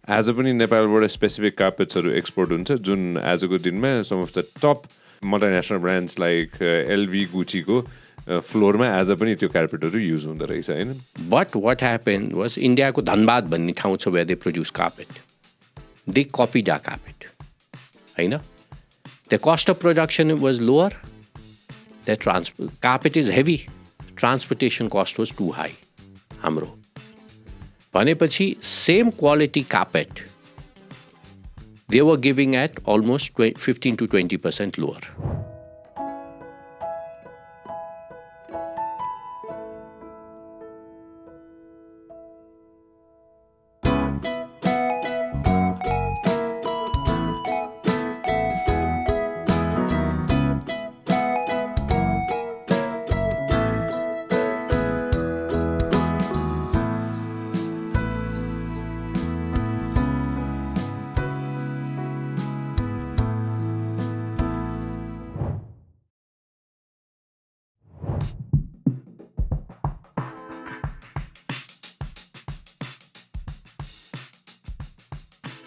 आज पनि नेपालबाट स्पेसिफिक कार्पेट्सहरू एक्सपोर्ट हुन्छ जुन आजको दिनमा some of the top multinational brands like LV गुचीको फ्लोरमा आज पनि त्यो कार्पेटहरू युज हुँदो रहेछ हैन. बट वाट ह्यापन वाज इन्डियाको धनबाद भन्ने ठाउँ छ where they produce carpet. They copied a carpet हैन. The cost of production was lower. The carpet is heavy. Transportation cost was too high हाम्रो. भनेपछि same quality carpet they were giving at almost 15 to 20% lower.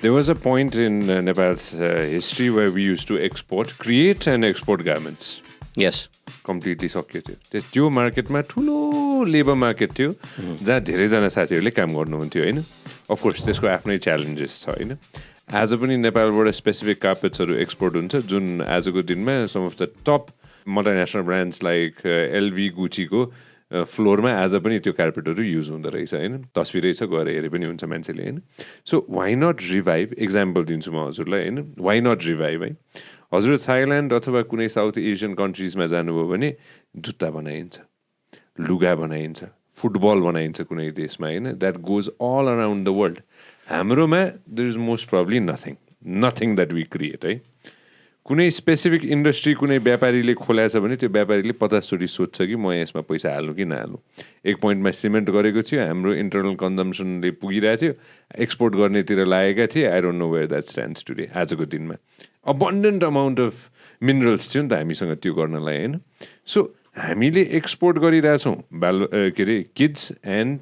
There was a point in Nepal's history where we used to create and export garments. Yes. Completely सक्यो त्यो. त्यो मार्केटमा ठुलो labour market थियो जहाँ धेरैजना साथीहरूले काम गर्नुहुन्थ्यो हैन. अफ कोर्स त्यसको आफ्नै च्यालेन्जेस छ हैन. आज पनि नेपालबाट स्पेसिफिक कार्पेट्सहरू एक्सपोर्ट हुन्छ जुन आजको दिनमा some of the top multinational brands like LV गुचीको फ्लोरमा आज पनि त्यो कार्पेटहरू युज हुँदो रहेछ हैन. तस्बिरै छ गएर हेरे पनि हुन्छ मान्छेले हैन. So why not revive. Example दिन्छु म हजुरलाई हैन. वाइ नट रिभाइभ है. हजुर थाइल्यान्ड अथवा कुनै साउथ एसियन कन्ट्रिजमा जानुभयो भने जुत्ता बनाइन्छ, लुगा बनाइन्छ, फुटबल बनाइन्छ कुनै देशमा हैन. That goes all around the world. हाम्रोमा there is most probably nothing that we create है. कुनै स्पेसिफिक इन्डस्ट्री कुनै व्यापारीले खोलाएछ भने त्यो व्यापारीले 50चोटि सोध्छ कि म यसमा पैसा हाल्नु कि नहाल्नु. एक पोइन्टमा सिमेन्ट गरेको थियो, हाम्रो इन्टरनल कन्जम्सनले पुगिरहेको थियो, एक्सपोर्ट गर्नेतिर लागेका थिए. I don't know where that stands today. आजको दिनमा अबन्डेन्ट अमाउन्ट अफ मिनरल्स थियो नि त हामीसँग त्यो गर्नलाई हैन. सो हामीले एक्सपोर्ट गरिरहेछौँ के अरे किड्स एन्ड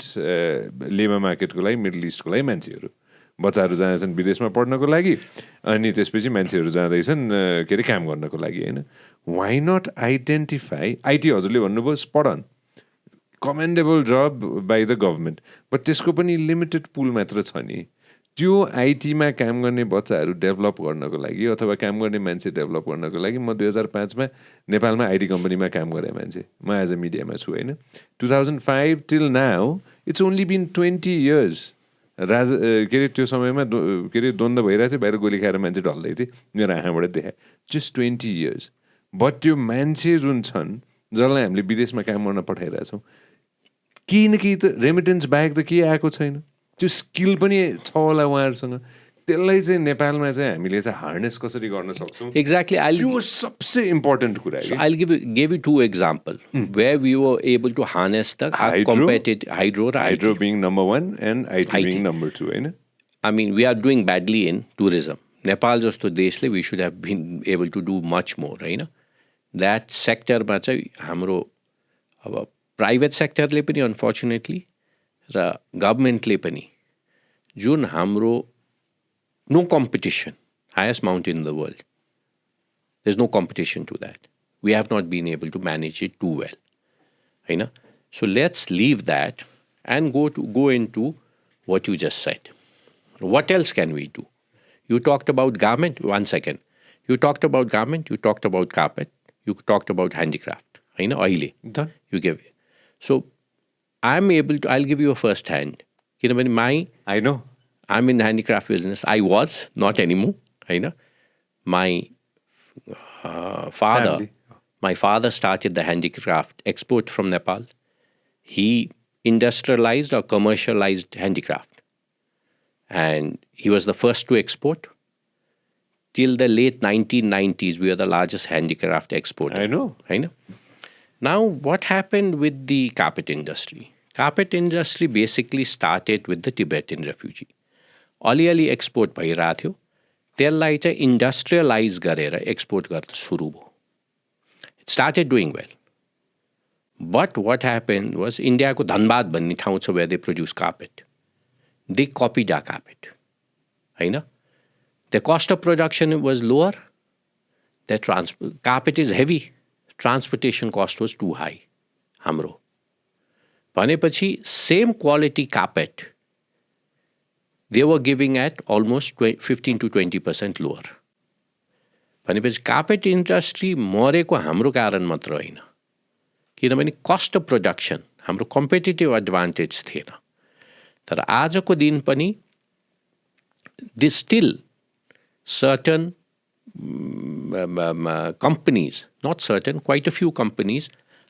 लेबर मार्केटको लागि, मिडल इस्टको लागि मान्छेहरू. बच्चाहरू जाँदैछन् विदेशमा पढ्नको लागि अनि त्यसपछि मान्छेहरू जाँदैछन् के अरे काम गर्नको लागि हैन. Why not identify. आइटी हजुरले भन्नुभयो spot on, commendable job by the government, but त्यसको पनि लिमिटेड पुल मात्र छ नि. त्यो आइटीमा काम गर्ने बच्चाहरू डेभलप गर्नको लागि अथवा काम गर्ने मान्छे डेभलप गर्नको लागि म 2005मा नेपालमा आइटी कम्पनीमा काम गरेँ मान्छे. म एज अ मिडियामा छु होइन. 2005 till now it's only been 20 years. के अरे त्यो समयमा के अरे द्वन्द्व भइरहेको थियो, बाहिर गोली खाएर मान्छे ढल्दै थिए, मेरो आँखाबाट देखाएँ. Just 20 years. बट त्यो मान्छे जुन छन् जसलाई हामीले विदेशमा काम गर्न पठाइरहेछौँ, केही न केही त रेमिटेन्स बाहेक त केही आएको छैन. त्यो स्किल पनि छ होला उहाँहरूसँग. त्यसलाई चाहिँ नेपालमा चाहिँ हामीले चाहिँ हार्नेस कसरी गर्न सक्छौँ. एक्ज्याक्टली. त्यो सबसे इम्पोर्टेन्ट कुरा हो. I'll give you two examples where we were able to harness the competitive hydro being number one and IT being number two. होइन. I mean, we are doing badly in tourism. Nepal जस्तो देशले we should have been able to do much more होइन. That sectorमा चाहिँ हाम्रो अब private सेक्टरले पनि unfortunately र गभर्मेन्टले पनि जुन हाम्रो no competition, highest mountain in the world. There's no competition to that. We have not been able to manage it too well. You know? So let's leave that and go into what you just said. What else can we do? You talked about garment. 1 second. You talked about garment. You talked about carpet. You talked about handicraft. You know, oily. Done. You give it. So I'll give you a first hand. You know, I know. I'm in the handicraft business. I was, not anymore. You know, my father started the handicraft export from Nepal. He industrialized or commercialized handicraft. And he was the first to export. Till the late 1990s, we were the largest handicraft exporter. I know. Now, what happened with the carpet industry? Carpet industry basically started with the Tibetan refugee. अलि export भइरहेको थियो. त्यसलाई चाहिँ industrialise गरेर export गर्न सुरु भयो. It started doing well. But what happen was इन्डियाको धनबाद भन्ने ठाउँ छ where they produce carpet. They copied a carpet. होइन. The cost of production was lower. The carpet is heavy. Transportation cost was too high. हाम्रो भनेपछि same quality carpet they were giving at almost 15 to 20% lower. भनेपछि carpet industry मरेको हाम्रो कारण मात्र होइन, किनभने कस्ट अफ प्रोडक्सन हाम्रो कम्पिटिटिभ एडभान्टेज थिएन. तर आजको दिन पनि this still certain companies, not certain, quite a few companies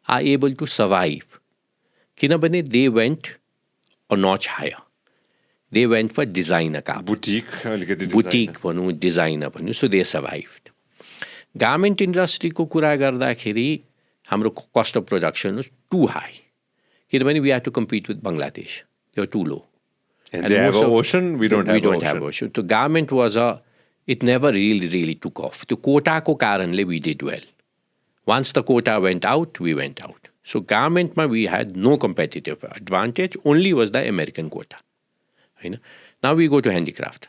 are able to survive. Kinabane, they went a notch higher. They went for designer car. Boutique भनौँ, designer भनौँ, so they survived. Garment industry को कुरा गर्दाखेरि हाम्रो cost of production was too high. Kinabane, we had to compete with Bangladesh. They were too low. And they have an ocean, we don't have ocean. So garment was it never really took off. The quota ko karanle we did well. Once the quota went out, we went out. So garment ma we had no competitive advantage, only was the American quota. Now we go to handicraft.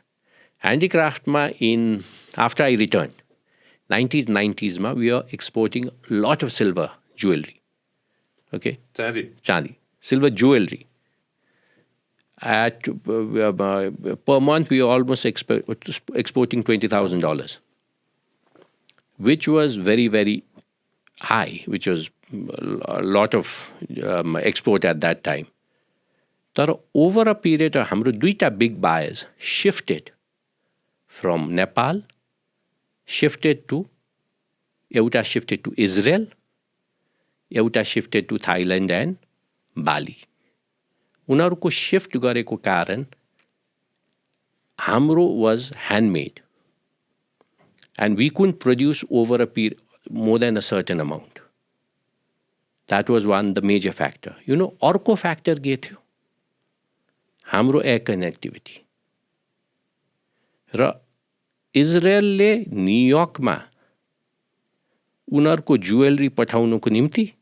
Handicraft ma after I returned, 90s ma we are exporting a lot of silver jewelry. Okay? Chandi. Silver jewelry. At per month we are almost exporting $20,000, which was very high, which was a lot of export at that time. So over a period of hamro duita big buyers shifted from Nepal, shifted to Israel, euta shifted to Thailand and Bali. उनीहरूको shift गरेको कारण हाम्रो was handmade, and we couldn't produce over a period more than a certain amount. That was the major factor. अर्को factor के थियो, हाम्रो air connectivity. र इजरायलले न्युयोर्कमा उनीहरूको ज्वेलरी पठाउनको निम्ति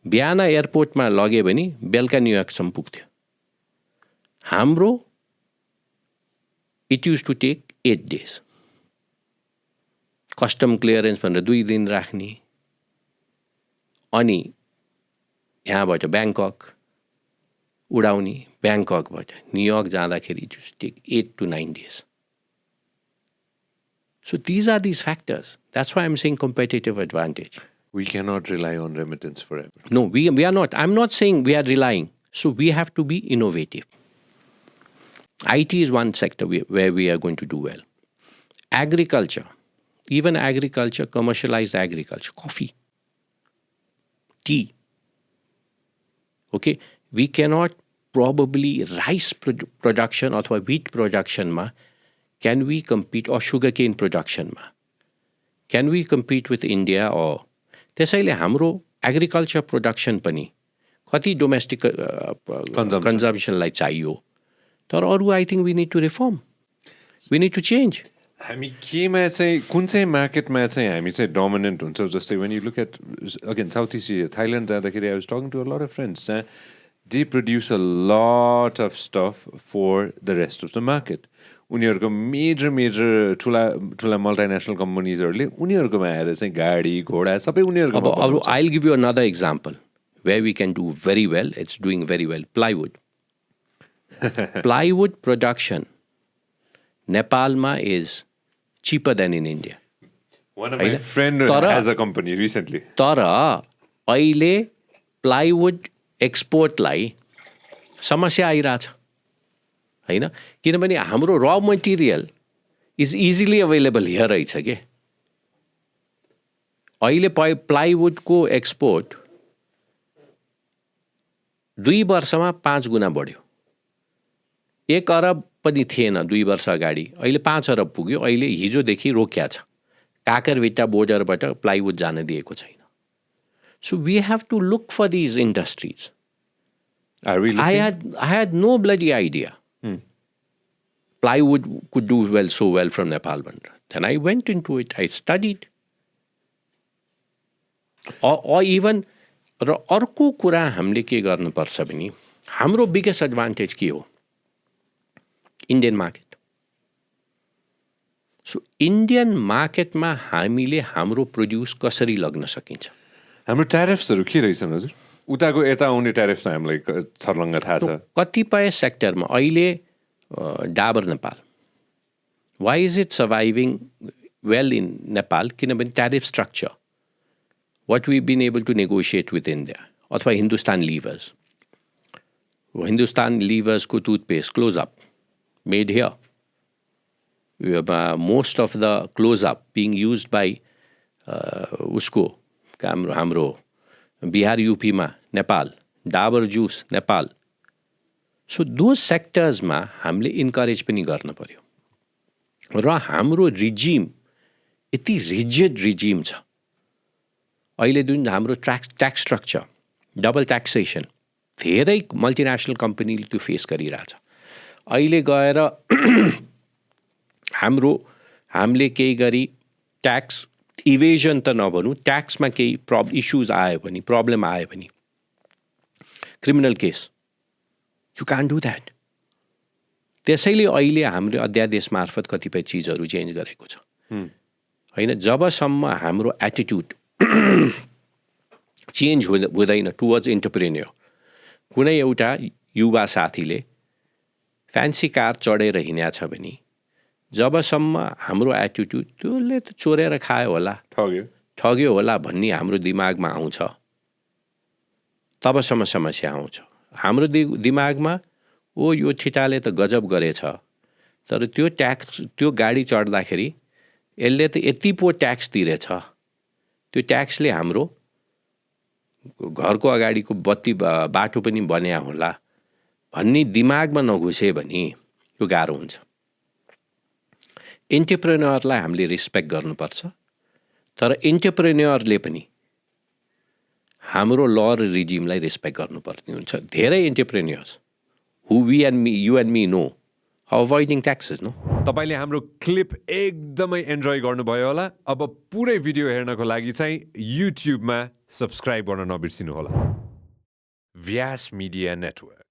बिहान एयरपोर्टमा लगे भने बेलुका न्युयोर्कसम्म पुग्थ्यो. हाम्रो it use to take 8 days. Custom clearance भनेर 2 दिन राख्ने, अनि यहाँबाट ब्याङ्कक उडाउने, ब्याङ्ककबाट न्युयोर्क जाँदाखेरि it use to take 8 to 9 days. So these are these factors. That's why I'm saying competitive advantage. We cannot rely on remittance forever. No, we are not. I'm not saying we are relying. So we have to be innovative. IT is one sector where we are going to do well. Agriculture, even agriculture, commercialized agriculture, coffee, tea. Okay, we cannot probably rice production or wheat production ma. Can we compete, or sugarcane production ma? Can we compete with India or त्यसैले हाम्रो agriculture production पनि कति domestic कन्जम्पसनलाई चाहियो, तर अरू I think we need to reform, we need to change. हामी केमा चाहिँ कुन चाहिँ मार्केटमा चाहिँ हामी चाहिँ डोमिनेन्ट हुन्छ, जस्तै when you look at again South East Asia, Thailand जाँदाखेरि I was talking to a lot of friends, they produce a lot of stuff for the rest of the market. उनीहरूको मेजर ठुला multinational कम्पनीजहरूले उनीहरूकोमा आएर चाहिँ गाडी घोडा सबै उनीहरूको. अब I will give you another example where we can do very well, it's doing very well. Plywood production नेपालमा is cheaper than in India. One of my friend has a company recently. तर अहिले plywood एक्सपोर्टलाई समस्या आइरहेछ हैन, किनभने हाम्रो र material is easily available here रहेछ के. अहिले प्लाइवुडको एक्सपोर्ट 2 वर्षमा 5 गुना बढ्यो. 1 अरब पनि थिएन 2 वर्ष अगाडि, अहिले 5 अरब पुग्यो. अहिले हिजोदेखि रोक्या छ, काकरभिट्टा बोर्डरबाट प्लाइवुड जान दिएको छैन. So we have to look for these industries. Are we looking? I had no bloody idea. Plywood could do so well from Nepal. Then I went into it. I studied. Or even अर्को कुरा हामीले के गर्नुपर्छ भने हाम्रो biggest advantage के हो? Indian market. So Indian मार्केटमा हामीले हाम्रो प्रोड्युस कसरी लग्न सकिन्छ? हाम्रो ट्यारिफ्सहरू के रहेछन् हजुर? उताको यता आउने ट्यारिफ्स त हामीलाई छर्लङ्ग थाहा छ। कतिपय सेक्टरमा अहिले Dabur Nepal, why is it surviving well in Nepal? किनभने tariff structure what we been able to negotiate with India, अथवा हिन्दुस्तान लिभर्स, हिन्दुस्तान लिभर्सको toothpaste Closeup made here, most of the Closeup being use by उसको हाम्रो बिहार युपीमा Nepal, Dabur juice Nepal. So though सेक्टर्समा हामीले encourage पनि गर्न पर्यो र हाम्रो रिजिम यति रिजिड रिजिम छ अहिले जुन हाम्रो ट्याक्स स्ट्रक्चर, डबल ट्याक्सेसन, धेरै मल्टिनेसनल कम्पनीले त्यो फेस गरिरहेछ। अहिले गएर हामीले केही गरी ट्याक्स इभेजन त नभनौँ, ट्याक्समा केही इस्युज आयो भने, प्रब्लम आयो भने criminal case, you can do that. त्यसैले अहिले हामीले अध्यादेश मार्फत कतिपय चिजहरू चेन्ज गरेको छ होइन। जबसम्म हाम्रो एटिट्युड चेन्ज हुँदैन टुवर्ड्स इन्टरप्रेन्योर, कुनै एउटा युवा साथीले फ्यान्सी कार चढेर हिँड्या छ भने जबसम्म हाम्रो एटिट्युड त्यसले त चोरेर खायो होला, ठग्यो होला भन्ने हाम्रो दिमागमा आउँछ, तबसम्म समस्या आउँछ। हाम्रो दिमागमा ओ यो ठिटाले त गजब गरेछ, तर त्यो गाडी चढ्दाखेरि यसले त यति पो ट्याक्स तिरेछ, त्यो ट्याक्सले हाम्रो घरको अगाडिको बत्ती बाटो पनि बन्या होला भन्ने दिमागमा नघुसे भने यो गाह्रो हुन्छ। इन्टरप्रेन्योरलाई हामीले रेस्पेक्ट गर्नुपर्छ, तर इन्टरप्रेन्योरले पनि हाम्रो ल र रिजिमलाई रेस्पेक्ट गर्नुपर्ने हुन्छ। धेरै entrepreneurs who you and me know avoiding taxes no. तपाईँले हाम्रो क्लिप एकदमै एन्जोय गर्नुभयो होला। अब पुरै भिडियो हेर्नको लागि चाहिँ युट्युबमा सब्सक्राइब गर्न नबिर्सिनु होला। व्यास मिडिया नेटवर्क।